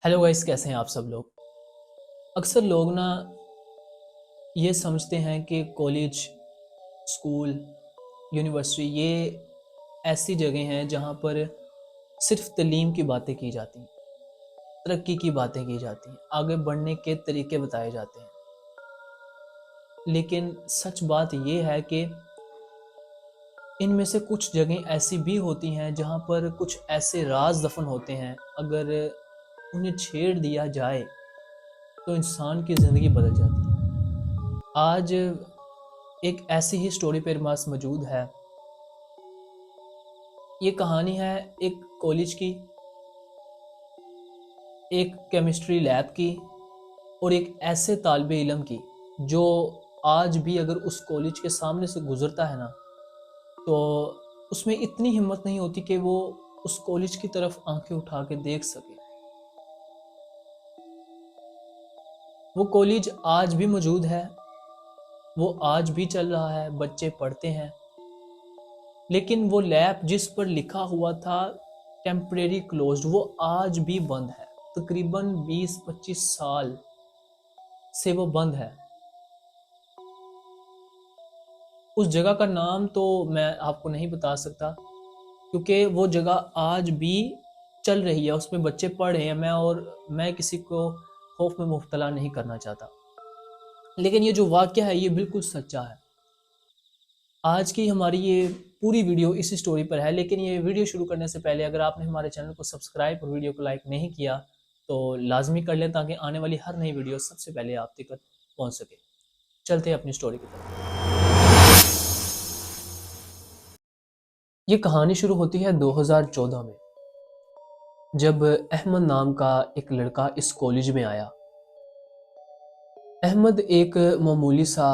Hello guys, कैसे हैं आप सब लोग। अक्सर लोग ना ये समझते हैं कि कॉलेज, स्कूल, यूनिवर्सिटी ये ऐसी जगह हैं जहाँ पर सिर्फ तालीम की बातें की जाती हैं, तरक्की की बातें की जाती हैं, आगे बढ़ने के तरीके बताए जाते हैं। लेकिन सच बात ये है कि इनमें से कुछ जगह ऐसी भी होती हैं जहाँ पर कुछ ऐसे राज दफन होते हैं, अगर उन्हें छेड़ दिया जाए तो इंसान की ज़िंदगी बदल जाती है। आज एक ऐसी ही स्टोरी पे पास मौजूद है। ये कहानी है एक कॉलेज की, एक केमिस्ट्री लैब की और एक ऐसे तालिबे इल्म की जो आज भी अगर उस कॉलेज के सामने से गुजरता है ना, तो उसमें इतनी हिम्मत नहीं होती कि वो उस कॉलेज की तरफ आंखें उठा के देख सके। वो कॉलेज आज भी मौजूद है, वो आज भी चल रहा है, बच्चे पढ़ते हैं। लेकिन वो लैब जिस पर लिखा हुआ था टेम्परेरी क्लोज्ड, वो आज भी बंद है। तकरीबन 20-25 साल से वो बंद है। उस जगह का नाम तो मैं आपको नहीं बता सकता, क्योंकि वो जगह आज भी चल रही है, उसमें बच्चे पढ़ रहे हैं। मैं किसी को खौफ में मुब्तला नहीं करना चाहता, लेकिन ये जो वाक़या है ये बिल्कुल सच्चा है। आज की हमारी ये पूरी वीडियो इसी स्टोरी पर है। लेकिन ये वीडियो शुरू करने से पहले अगर आपने हमारे चैनल को सब्सक्राइब और वीडियो को लाइक नहीं किया तो लाजमी कर लें, ताकि आने वाली हर नई वीडियो सबसे पहले आप तक पहुंच सके। चलते हैं अपनी स्टोरी की तरफ। ये कहानी शुरू होती है 2014 में, जब अहमद नाम का एक लड़का इस कॉलेज में आया। अहमद एक मामूली सा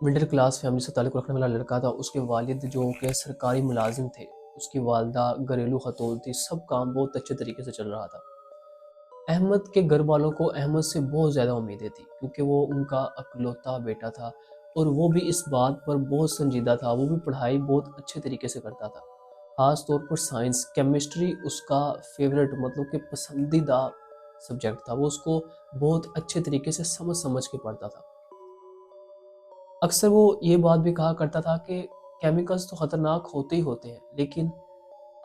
मिडिल क्लास फैमिली से ताल्लुक़ रखने वाला लड़का था। उसके वालिद जो कि सरकारी मुलाजिम थे, उसकी वालदा घरेलू खतून थी, सब काम बहुत अच्छे तरीके से चल रहा था। अहमद के घर वालों को अहमद से बहुत ज़्यादा उम्मीदें थी, क्योंकि वो उनका अकलौता बेटा था और वो भी इस बात पर बहुत संजीदा था। वो भी पढ़ाई बहुत अच्छे तरीके से करता था, ख़ास तौर पर साइंस, केमिस्ट्री उसका फेवरेट, मतलब कि पसंदीदा सब्जेक्ट था। वो उसको बहुत अच्छे तरीके से समझ समझ के पढ़ता था। अक्सर वो ये बात भी कहा करता था कि केमिकल्स तो ख़तरनाक होते ही होते हैं, लेकिन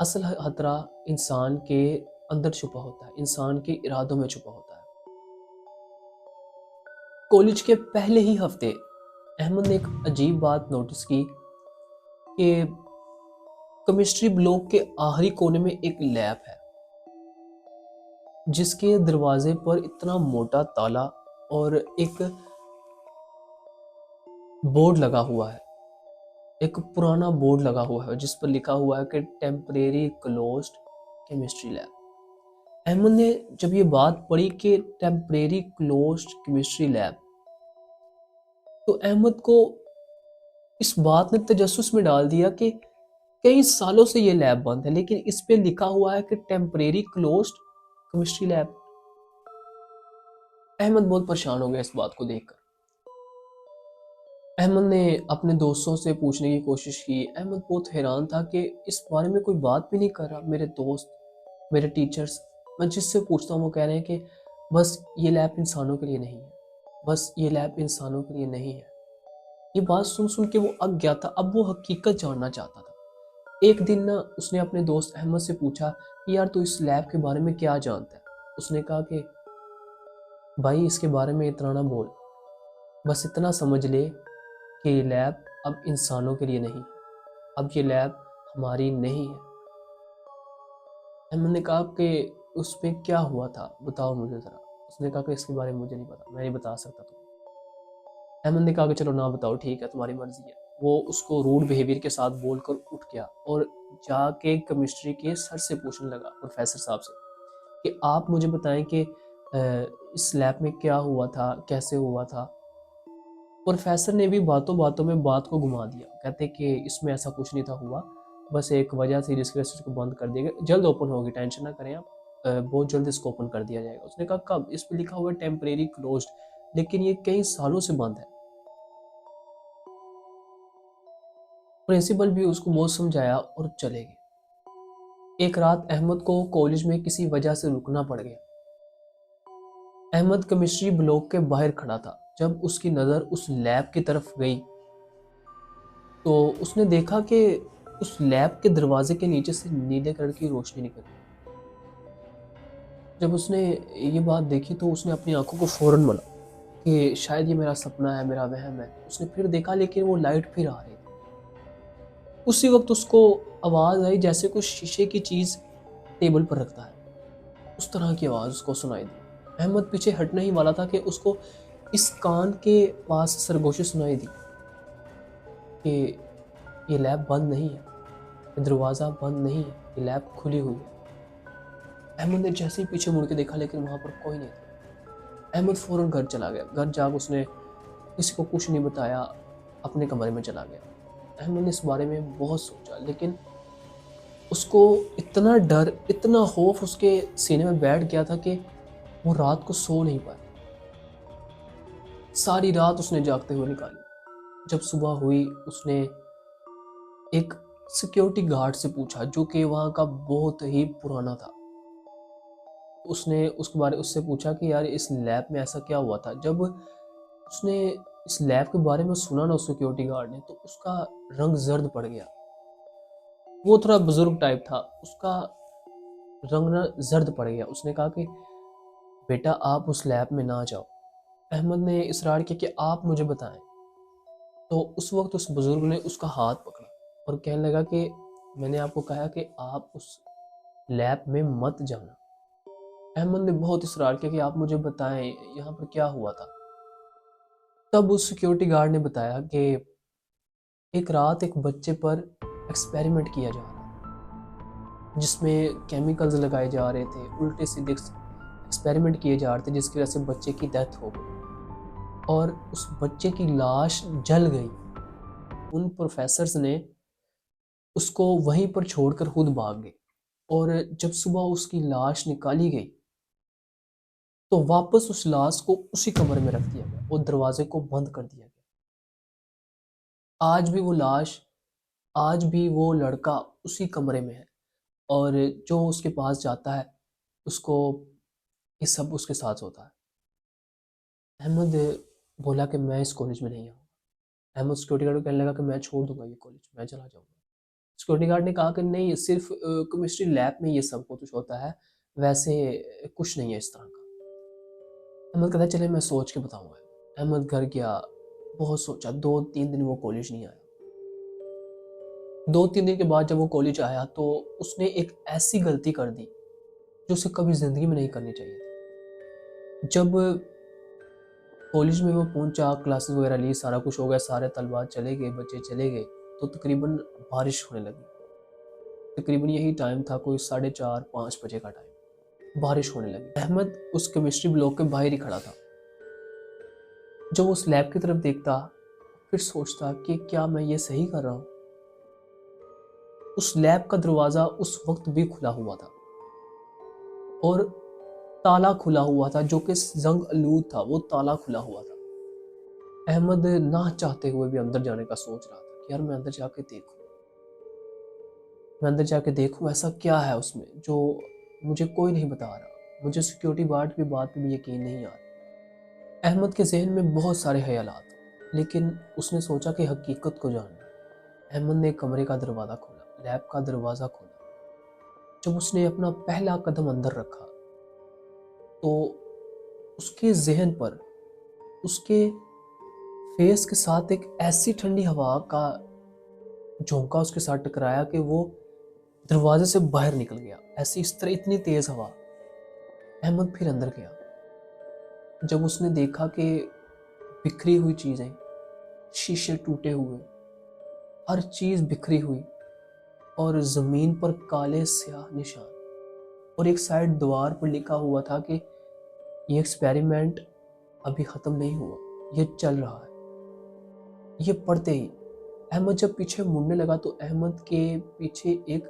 असल खतरा इंसान के अंदर छुपा होता है, इंसान के इरादों में छुपा होता है। कॉलेज के पहले ही हफ्ते अहमद ने एक अजीब बात नोटिस की कि केमिस्ट्री ब्लॉक के आखिरी कोने में एक लैब है, जिसके दरवाजे पर इतना मोटा ताला और एक बोर्ड लगा हुआ है। एक पुराना बोर्ड लगा हुआ है जिस पर लिखा हुआ है कि temporary closed chemistry lab. Ahmad ने जब ये बात पढ़ी कि टेम्परेरी क्लोज्ड केमिस्ट्री लैब, तो अहमद को इस बात ने तजस्सुस में डाल दिया कि कई सालों से ये लैब बंद है, लेकिन इस पे लिखा हुआ है कि temporary closed chemistry lab. Ahmad बहुत परेशान हो गया इस बात को देखकर। अहमद ने अपने दोस्तों से पूछने की कोशिश की। अहमद बहुत हैरान था कि इस बारे में कोई बात भी नहीं कर रहा। मेरे दोस्त, मेरे टीचर्स, मैं जिससे पूछता हूँ वो कह रहे हैं कि बस ये लैब इंसानों के लिए नहीं है, बस ये लैब इंसानों के लिए नहीं है। ये बात सुन सुन के वो अक गया था। अब वो हकीकत जानना चाहता था। एक दिन ना उसने अपने दोस्त अहमद से पूछा कि यार तू इस लैब के बारे में क्या जानता है। उसने कहा कि भाई इसके बारे में इतना ना बोल, बस इतना समझ ले कि ये लैब अब इंसानों के लिए नहीं है, अब ये लैब हमारी नहीं है। अहमद ने कहा कि उसमें क्या हुआ था, बताओ मुझे ज़रा। उसने कहा कि इसके बारे में मुझे नहीं पता, मैं नहीं बता सकता तुम्हें। अहमद ने कहा कि चलो ना बताओ, ठीक है, तुम्हारी मर्जी है। वो उसको रूड बिहेवियर के साथ बोलकर उठ गया और जाके केमिस्ट्री के सर से पूछने लगा, प्रोफेसर साहब से, कि आप मुझे बताएं कि इस लैब में क्या हुआ था, कैसे हुआ था। प्रोफेसर ने भी बातों बातों में बात को घुमा दिया। कहते कि इसमें ऐसा कुछ नहीं था हुआ, बस एक वजह से जिसकी वजह से इसको बंद कर दिया गया, जल्द ओपन होगी, टेंशन ना करें आप, बहुत जल्द इसको ओपन कर दिया जाएगा। उसने कहा कब? इस पे लिखा हुआ है टेम्परेरी क्लोज्ड, लेकिन ये कई सालों से बंद है। प्रिंसिपल भी उसको बहुत समझाया और चले गए। एक रात अहमद को कॉलेज में किसी वजह से रुकना पड़ गया। अहमद केमिस्ट्री ब्लॉक के बाहर खड़ा था। जब उसकी नज़र उस लैब की तरफ गई तो उसने देखा कि उस लैब के दरवाजे के नीचे से नीले कलर की रोशनी निकल रही। जब उसने ये बात देखी तो उसने अपनी आंखों को फौरन मला कि शायद ये मेरा सपना है, मेरा वहम है। उसने फिर देखा लेकिन वो लाइट फिर आ रही थी। उसी वक्त उसको आवाज़ आई जैसे कुछ शीशे की चीज़ टेबल पर रखता है। उस तरह की आवाज़ उसको सुनाई दी। अहमद पीछे हटने ही वाला था कि उसको इस कान के पास सरगोशी सुनाई दी कि ये लैब बंद नहीं है, ये दरवाज़ा बंद नहीं है, ये लैब खुली हुई है। अहमद ने जैसे ही पीछे मुड़ के देखा लेकिन वहाँ पर कोई नहीं था। अहमद फ़ौरन घर चला गया। घर जाकर उसने किसी को कुछ नहीं बताया, अपने कमरे में चला गया। अहमद ने इस बारे में बहुत सोचा लेकिन उसको इतना डर, इतना खौफ उसके सीने में बैठ गया था कि वो रात को सो नहीं पाया। सारी रात उसने जागते हुए निकाली। जब सुबह हुई उसने एक सिक्योरिटी गार्ड से पूछा जो कि वहाँ का बहुत ही पुराना था। उसने उससे पूछा कि यार इस लैब में ऐसा क्या हुआ था। जब उसने इस लैब के बारे में सुना ना उस सिक्योरिटी गार्ड ने तो उसका रंग जर्द पड़ गया। वो थोड़ा बुजुर्ग टाइप था, उसका रंग ना जर्द पड़ गया। उसने कहा कि बेटा आप उस लैब में ना जाओ। अहमद ने इसरार किया कि आप मुझे बताएं। तो उस वक्त उस बुजुर्ग ने उसका हाथ पकड़ा और कहने लगा कि मैंने आपको कहा कि आप उस लैब में मत जाना। अहमद ने बहुत इसरार किया कि आप मुझे बताएं यहाँ पर क्या हुआ था। तब उस सिक्योरिटी गार्ड ने बताया कि एक रात एक बच्चे पर एक्सपेरिमेंट किया जा रहा था जिसमें केमिकल्स लगाए जा रहे थे, उल्टे सीधे एक्सपेरिमेंट किए जा रहे थे जिसकी वजह से बच्चे की डेथ हो गई और उस बच्चे की लाश जल गई। उन प्रोफेसर्स ने उसको वहीं पर छोड़कर खुद भाग गए और जब सुबह उसकी लाश निकाली गई तो वापस उस लाश को उसी कमरे में रख दिया गया और दरवाजे को बंद कर दिया गया। आज भी वो लाश, आज भी वो लड़का उसी कमरे में है और जो उसके पास जाता है उसको ये सब उसके साथ होता है। अहमद बोला कि मैं इस कॉलेज में नहीं आऊँगा। अहमद सिक्योरिटी गार्ड को कहने लगा कि मैं छोड़ दूंगा ये कॉलेज, मैं चला जाऊँगा। सिक्योरिटी गार्ड ने कहा कि नहीं, सिर्फ केमिस्ट्री लैब में ये सब कुछ होता है, वैसे कुछ नहीं है इस तरह का। अहमद कहता चले मैं सोच के बताऊंगा। अहमद घर गया, बहुत सोचा। 2-3 दिन वो कॉलेज नहीं आया। 2-3 दिन के बाद जब वो कॉलेज आया तो उसने एक ऐसी गलती कर दी जो उसे कभी ज़िंदगी में नहीं करनी चाहिए थी। जब कॉलेज में वो पहुंचा, क्लासेस वगैरह ली, सारा कुछ हो गया, सारे तलबा चले गए, बच्चे चले गए तो तकरीबन बारिश होने लगी। तकरीबन यही टाइम था, कोई 4:30-5 बजे का टाइम। बारिश होने लगी। अहमद उस केमिस्ट्री ब्लॉक के बाहर ही खड़ा था। जब उस लैब की तरफ देखता फिर सोचता कि क्या मैं ये सही कर रहा हूँ। उस लैब का दरवाज़ा उस वक्त भी खुला हुआ था और ताला खुला हुआ था जो कि जंग आलूद था, वो ताला खुला हुआ था। अहमद ना चाहते हुए भी अंदर जाने का सोच रहा था कि यार मैं अंदर जाके देखूं ऐसा क्या है उसमें जो मुझे कोई नहीं बता रहा। मुझे सिक्योरिटी गार्ड की बात पे भी यकीन नहीं आ रहा। अहमद के जहन में बहुत सारे ख्यालात, लेकिन उसने सोचा कि हकीकत को जानना। अहमद ने कमरे का दरवाज़ा खोला, लैब का दरवाज़ा खोला। जब उसने अपना पहला कदम अंदर रखा तो उसके जहन पर, उसके फेस के साथ एक ऐसी ठंडी हवा का झोंका उसके साथ टकराया कि वो दरवाजे से बाहर निकल गया। ऐसी इस तरह इतनी तेज हवा। अहमद फिर अंदर गया। जब उसने देखा कि बिखरी हुई चीज़ें, शीशे टूटे हुए, हर चीज़ बिखरी हुई और ज़मीन पर काले स्याह निशान और एक साइड दीवार पर लिखा हुआ था कि ये एक्सपेरिमेंट अभी ख़त्म नहीं हुआ, ये चल रहा है। ये पढ़ते ही अहमद जब पीछे मुड़ने लगा तो अहमद के पीछे एक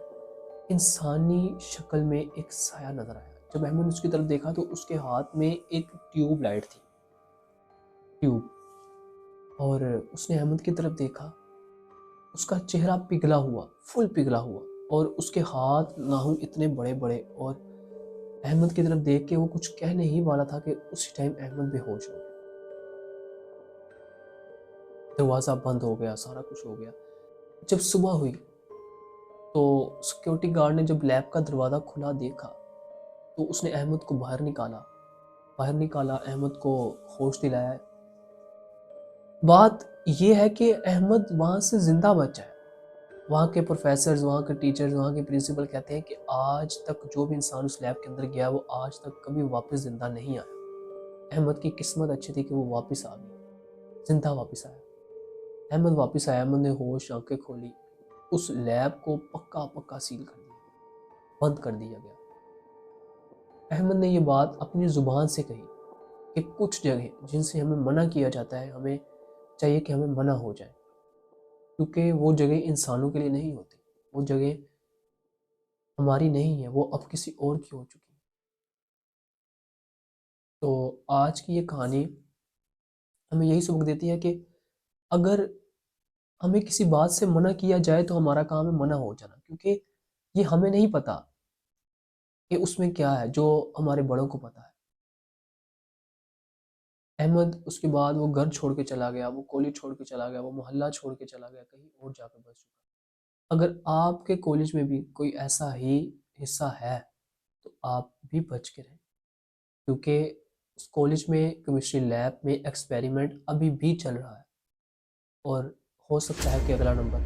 इंसानी शक्ल में एक साया नजर आया। जब अहमद उसकी तरफ देखा तो उसके हाथ में एक ट्यूब लाइट थी, ट्यूब। और उसने अहमद की तरफ देखा, उसका चेहरा पिघला हुआ, फुल पिघला हुआ और उसके हाथ नाखून इतने बड़े बड़े और अहमद की तरफ देख के वो कुछ कहने ही वाला था कि उसी टाइम अहमद बेहोश हो गया। दरवाज़ा बंद हो गया, सारा कुछ हो गया। जब सुबह हुई तो सिक्योरिटी गार्ड ने जब लैब का दरवाज़ा खुला देखा तो उसने अहमद को बाहर निकाला, अहमद को होश दिलाया। बात ये है कि अहमद वहाँ से ज़िंदा बचा है। वहाँ के प्रोफेसर्स, वहाँ के टीचर्स, वहाँ के प्रिंसिपल कहते हैं कि आज तक जो भी इंसान उस लैब के अंदर गया वो आज तक कभी वापस ज़िंदा नहीं आया। अहमद की किस्मत अच्छी थी कि वो वापस आ गया, ज़िंदा वापस आया। अहमद वापस आया, अहमद ने होश, आंखें खोली। उस लैब को पक्का पक्का सील कर दिया, बंद कर दिया गया। अहमद ने ये बात अपनी ज़ुबान से कही कि कुछ जगह जिनसे हमें मना किया जाता है, हमें चाहिए कि हमें मना हो जाए, क्योंकि वो जगह इंसानों के लिए नहीं होती, वो जगह हमारी नहीं है, वो अब किसी और की हो चुकी है। तो आज की ये कहानी हमें यही सबक देती है कि अगर हमें किसी बात से मना किया जाए तो हमारा काम है मना हो जाना, क्योंकि ये हमें नहीं पता कि उसमें क्या है जो हमारे बड़ों को पता है। अहमद उसके बाद वो घर छोड़ के चला गया, वो कॉलेज छोड़ के चला गया, वो मोहल्ला छोड़ के चला गया, कहीं और जाकर बस चुका। अगर आपके कॉलेज में भी कोई ऐसा ही हिस्सा है तो आप भी बच के रहें, क्योंकि उस कॉलेज में केमिस्ट्री लैब में एक्सपेरिमेंट अभी भी चल रहा है और हो सकता है कि अगला नंबर